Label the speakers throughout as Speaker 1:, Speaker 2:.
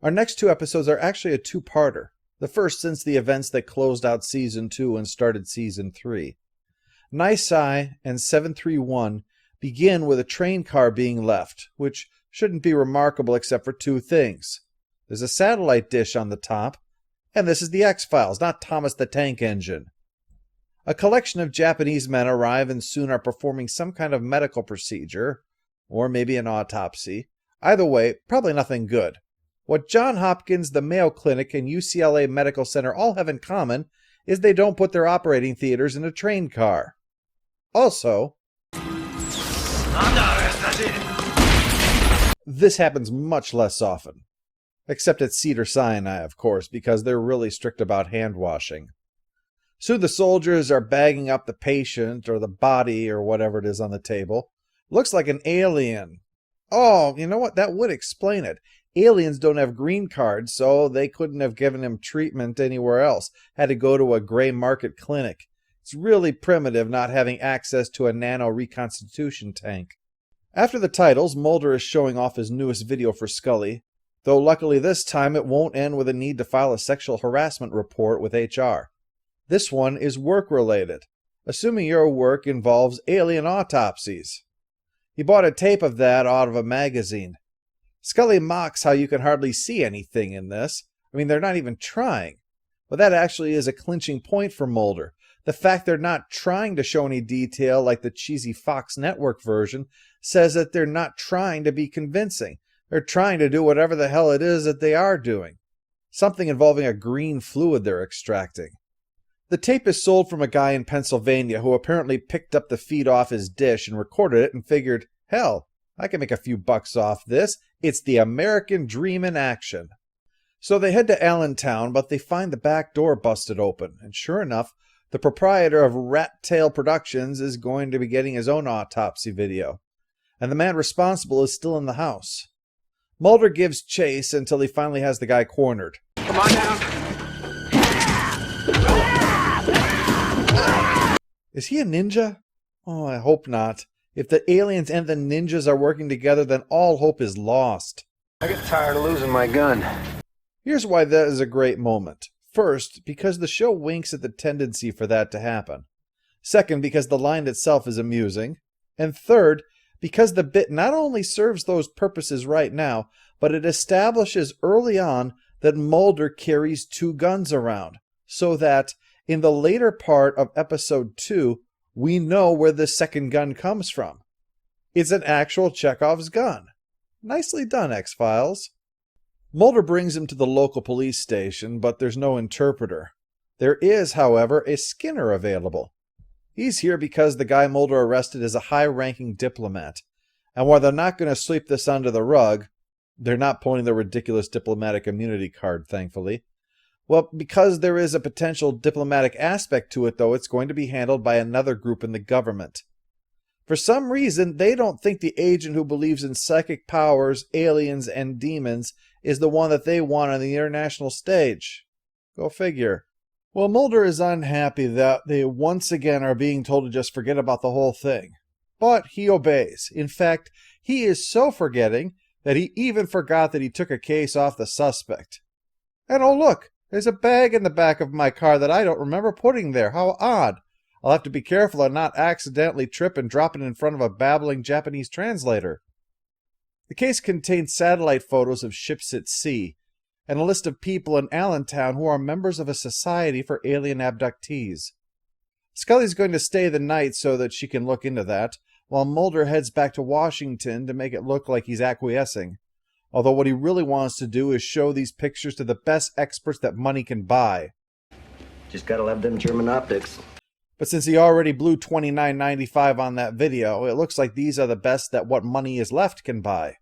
Speaker 1: Our next two episodes are actually a two-parter, the first since the events that closed out Season 2 and started Season 3. Nisei and 731 begin with a train car being left, which shouldn't be remarkable except for two things. There's a satellite dish on the top, and this is the X-Files, not Thomas the Tank Engine. A collection of Japanese men arrive and soon are performing some kind of medical procedure, or maybe an autopsy. Either way, probably nothing good. What Johns Hopkins, the Mayo Clinic, and UCLA Medical Center all have in common is they don't put their operating theaters in a train car. Also, this happens much less often. Except at Cedars-Sinai, of course, because they're really strict about hand washing. Soon the soldiers are bagging up the patient, or the body, or whatever it is on the table. Looks like an alien. Oh, you know what? That would explain it. Aliens don't have green cards, so they couldn't have given him treatment anywhere else. Had to go to a gray market clinic. It's really primitive not having access to a nano reconstitution tank. After the titles, Mulder is showing off his newest video for Scully, though luckily this time it won't end with a need to file a sexual harassment report with HR. This one is work-related, assuming your work involves alien autopsies. He bought a tape of that out of a magazine. Scully mocks how you can hardly see anything in this. I mean, they're not even trying. But that actually is a clinching point for Mulder. The fact they're not trying to show any detail like the cheesy Fox Network version says that they're not trying to be convincing. They're trying to do whatever the hell it is that they are doing. Something involving a green fluid they're extracting. The tape is sold from a guy in Pennsylvania who apparently picked up the feed off his dish and recorded it and figured, hell, I can make a few bucks off this. It's the American dream in action. So they head to Allentown, but they find the back door busted open. And sure enough, the proprietor of Rat Tail Productions is going to be getting his own autopsy video. And the man responsible is still in the house. Mulder gives chase until he finally has the guy cornered.
Speaker 2: Come on down.
Speaker 1: Is he a ninja? Oh, I hope not. If the aliens and the ninjas are working together, then all hope is lost.
Speaker 2: I get tired of losing my gun.
Speaker 1: Here's why that is a great moment. First, because the show winks at the tendency for that to happen. Second, because the line itself is amusing. And third, because the bit not only serves those purposes right now, but it establishes early on that Mulder carries two guns around, so that in the later part of episode 2, we know where the second gun comes from. It's an actual Chekhov's gun. Nicely done, X-Files. Mulder brings him to the local police station, but there's no interpreter. There is, however, a Skinner available. He's here because the guy Mulder arrested is a high-ranking diplomat. And while they're not going to sweep this under the rug, they're not pulling the ridiculous diplomatic immunity card, thankfully. Well, because there is a potential diplomatic aspect to it, though, it's going to be handled by another group in the government. For some reason, they don't think the agent who believes in psychic powers, aliens, and demons is the one that they want on the international stage. Go figure. Well, Mulder is unhappy that they once again are being told to just forget about the whole thing. But he obeys. In fact, he is so forgetting that he even forgot that he took a case off the suspect. And oh look, there's a bag in the back of my car that I don't remember putting there. How odd. I'll have to be careful and not accidentally trip and drop it in front of a babbling Japanese translator. The case contains satellite photos of ships at sea, and a list of people in Allentown who are members of a society for alien abductees. Scully's going to stay the night so that she can look into that, while Mulder heads back to Washington to make it look like he's acquiescing. Although what he really wants to do is show these pictures to the best experts that money can buy.
Speaker 3: Just gotta love them German optics.
Speaker 1: But since he already blew $29.95 on that video, it looks like these are the best that what money is left can buy.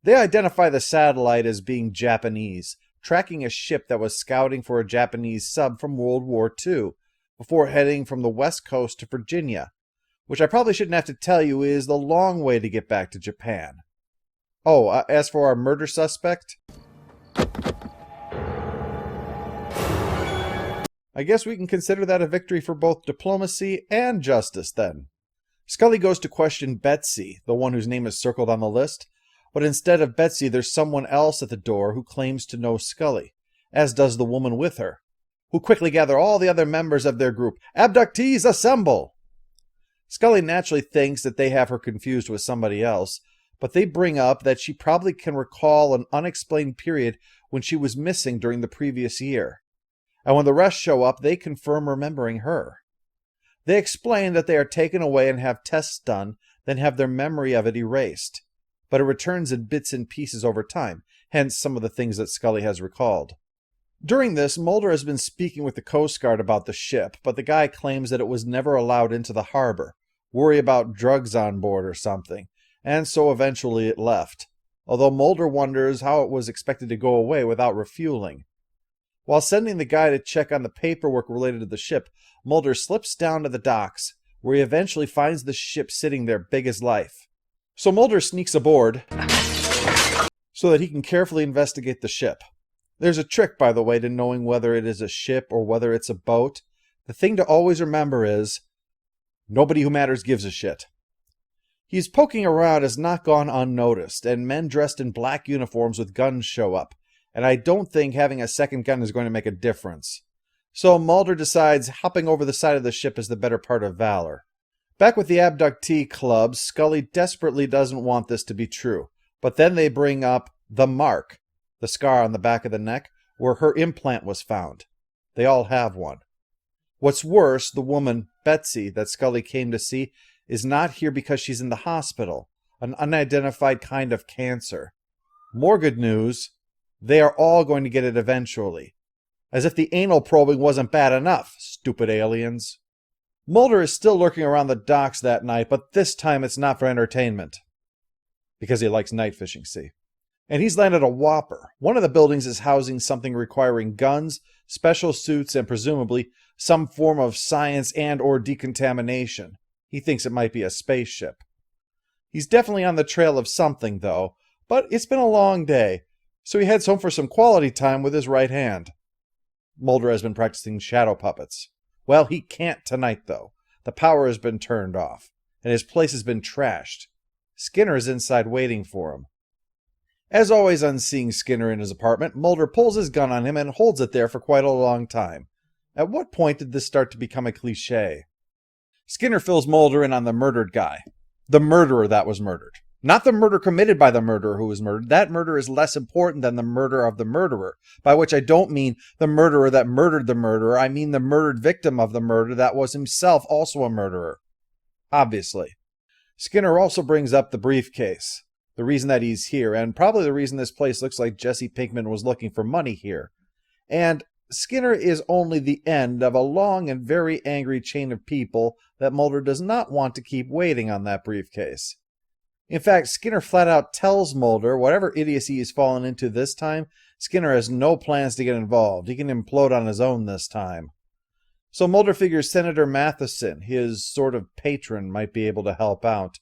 Speaker 1: They identify the satellite as being Japanese, tracking a ship that was scouting for a Japanese sub from World War II, before heading from the west coast to Virginia, which I probably shouldn't have to tell you is the long way to get back to Japan. Oh, as for our murder suspect, I guess we can consider that a victory for both diplomacy and justice, then. Scully goes to question Betsy, the one whose name is circled on the list. But instead of Betsy, there's someone else at the door who claims to know Scully, as does the woman with her, who quickly gather all the other members of their group. Abductees, assemble! Scully naturally thinks that they have her confused with somebody else, but they bring up that she probably can recall an unexplained period when she was missing during the previous year. And when the rest show up, they confirm remembering her. They explain that they are taken away and have tests done, then have their memory of it erased. But it returns in bits and pieces over time, hence some of the things that Scully has recalled. During this, Mulder has been speaking with the Coast Guard about the ship, but the guy claims that it was never allowed into the harbor, worry about drugs on board or something, and so eventually it left, although Mulder wonders how it was expected to go away without refueling. While sending the guy to check on the paperwork related to the ship, Mulder slips down to the docks, where he eventually finds the ship sitting there big as life. So Mulder sneaks aboard so that he can carefully investigate the ship. There's a trick, by the way, to knowing whether it is a ship or whether it's a boat. The thing to always remember is, nobody who matters gives a shit. His poking around has not gone unnoticed, and men dressed in black uniforms with guns show up, and I don't think having a second gun is going to make a difference. So Mulder decides hopping over the side of the ship is the better part of valor. Back with the abductee club, Scully desperately doesn't want this to be true, but then they bring up the mark, the scar on the back of the neck, where her implant was found. They all have one. What's worse, the woman, Betsy, that Scully came to see, is not here because she's in the hospital, an unidentified kind of cancer. More good news, they are all going to get it eventually. As if the anal probing wasn't bad enough, stupid aliens. Mulder is still lurking around the docks that night, but this time it's not for entertainment. Because he likes night fishing, see. And he's landed a whopper. One of the buildings is housing something requiring guns, special suits, and presumably some form of science and or decontamination. He thinks it might be a spaceship. He's definitely on the trail of something, though, but it's been a long day, so he heads home for some quality time with his right hand. Mulder has been practicing shadow puppets. Well, he can't tonight, though. The power has been turned off, and his place has been trashed. Skinner is inside waiting for him. As always on seeing Skinner in his apartment, Mulder pulls his gun on him and holds it there for quite a long time. At what point did this start to become a cliché? Skinner fills Mulder in on the murdered guy. The murderer that was murdered. Not the murder committed by the murderer who was murdered. That murder is less important than the murder of the murderer, by which I don't mean the murderer that murdered the murderer. I mean the murdered victim of the murder that was himself also a murderer. Obviously. Skinner also brings up the briefcase, the reason that he's here, and probably the reason this place looks like Jesse Pinkman was looking for money here. And Skinner is only the end of a long and very angry chain of people that Mulder does not want to keep waiting on that briefcase. In fact, Skinner flat out tells Mulder whatever idiocy he's fallen into this time, Skinner has no plans to get involved. He can implode on his own this time. So Mulder figures Senator Matheson, his sort of patron, might be able to help out.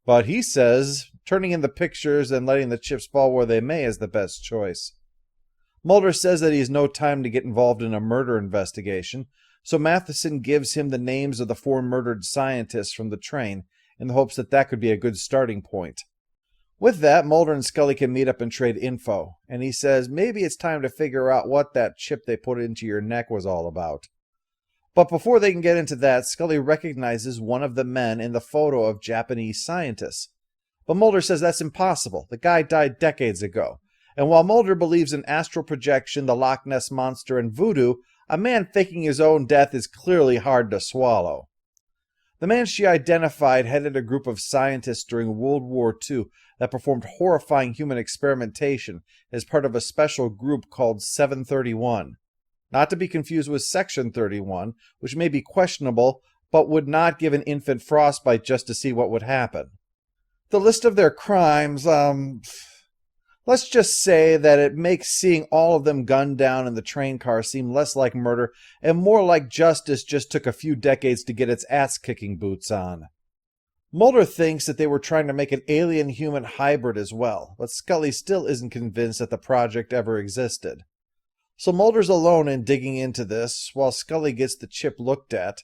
Speaker 1: But he says turning in the pictures and letting the chips fall where they may is the best choice. Mulder says that he has no time to get involved in a murder investigation, so Matheson gives him the names of the 4 murdered scientists from the train, in the hopes that that could be a good starting point. With that, Mulder and Scully can meet up and trade info, and he says maybe it's time to figure out what that chip they put into your neck was all about. But before they can get into that, Scully recognizes one of the men in the photo of Japanese scientists. But Mulder says that's impossible. The guy died decades ago. And while Mulder believes in astral projection, the Loch Ness Monster, and voodoo, a man faking his own death is clearly hard to swallow. The man she identified headed a group of scientists during World War II that performed horrifying human experimentation as part of a special group called 731. Not to be confused with Section 31, which may be questionable, but would not give an infant frostbite just to see what would happen. The list of their crimes, let's just say that it makes seeing all of them gunned down in the train car seem less like murder and more like justice just took a few decades to get its ass-kicking boots on. Mulder thinks that they were trying to make an alien-human hybrid as well, but Scully still isn't convinced that the project ever existed. So Mulder's alone in digging into this, while Scully gets the chip looked at.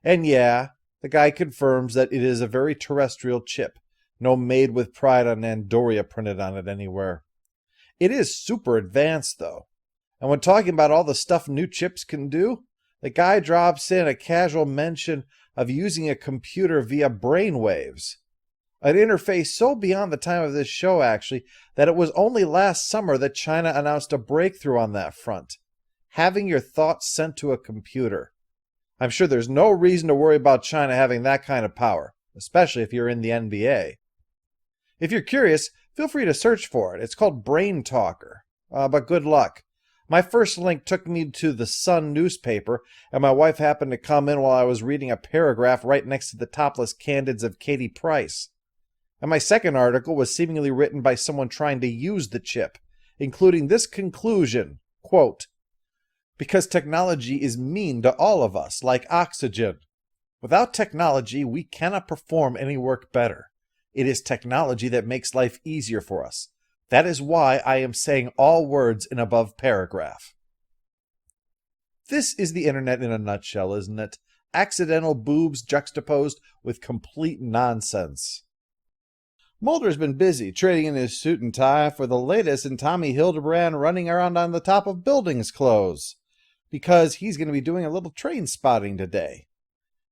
Speaker 1: And yeah, the guy confirms that it is a very terrestrial chip, No "Made with Pride on Andoria" printed on it anywhere. It is super advanced, though. And when talking about all the stuff new chips can do, the guy drops in a casual mention of using a computer via brainwaves. An interface so beyond the time of this show, actually, that it was only last summer that China announced a breakthrough on that front. Having your thoughts sent to a computer. I'm sure there's no reason to worry about China having that kind of power, especially if you're in the NBA. If you're curious, feel free to search for it. It's called Brain Talker. But good luck. My first link took me to the Sun newspaper, and my wife happened to come in while I was reading a paragraph right next to the topless candids of Katie Price. And my second article was seemingly written by someone trying to use the chip, including this conclusion, quote, "Because technology is mean to all of us, like oxygen. Without technology, we cannot perform any work better. It is technology that makes life easier for us. That is why I am saying all words in above paragraph." This is the internet in a nutshell, isn't it? Accidental boobs juxtaposed with complete nonsense. Mulder's been busy trading in his suit and tie for the latest in Tommy Hildebrand running around on the top of buildings clothes, because he's going to be doing a little train spotting today.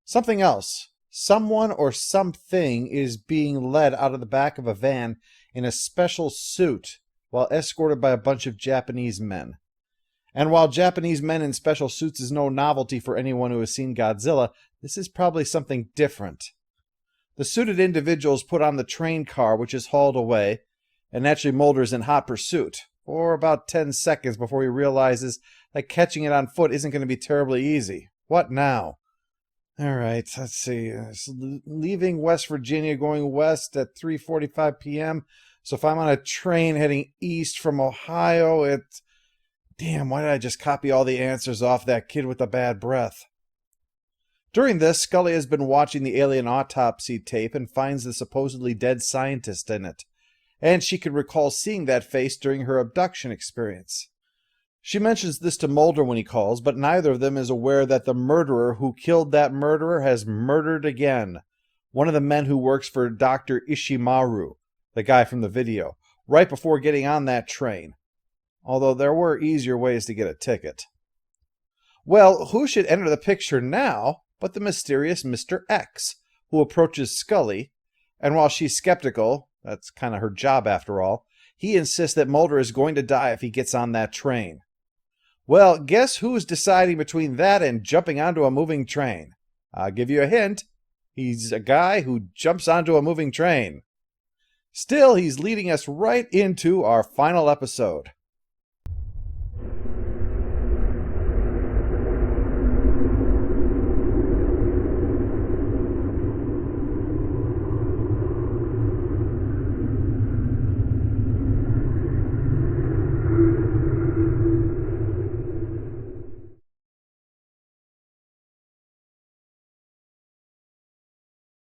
Speaker 1: Something else. Someone or something is being led out of the back of a van in a special suit while escorted by a bunch of Japanese men. And while Japanese men in special suits is no novelty for anyone who has seen Godzilla, this is probably something different. The suited individuals put on the train car, which is hauled away, and naturally Mulder's in hot pursuit, for about 10 seconds before he realizes that catching it on foot isn't going to be terribly easy. What now? All right, let's see. Leaving West Virginia, going west at 3:45 p.m. So if I'm on a train heading east from Ohio, damn, why did I just copy all the answers off that kid with the bad breath? During this, Scully has been watching the alien autopsy tape and finds the supposedly dead scientist in it. And she can recall seeing that face during her abduction experience. She mentions this to Mulder when he calls, but neither of them is aware that the murderer who killed that murderer has murdered again. One of the men who works for Dr. Ishimaru, the guy from the video, right before getting on that train. Although there were easier ways to get a ticket. Well, who should enter the picture now but the mysterious Mr. X, who approaches Scully, and while she's skeptical, that's kind of her job after all, he insists that Mulder is going to die if he gets on that train. Well, guess who's deciding between that and jumping onto a moving train? I'll give you a hint. He's a guy who jumps onto a moving train. Still, he's leading us right into our final episode.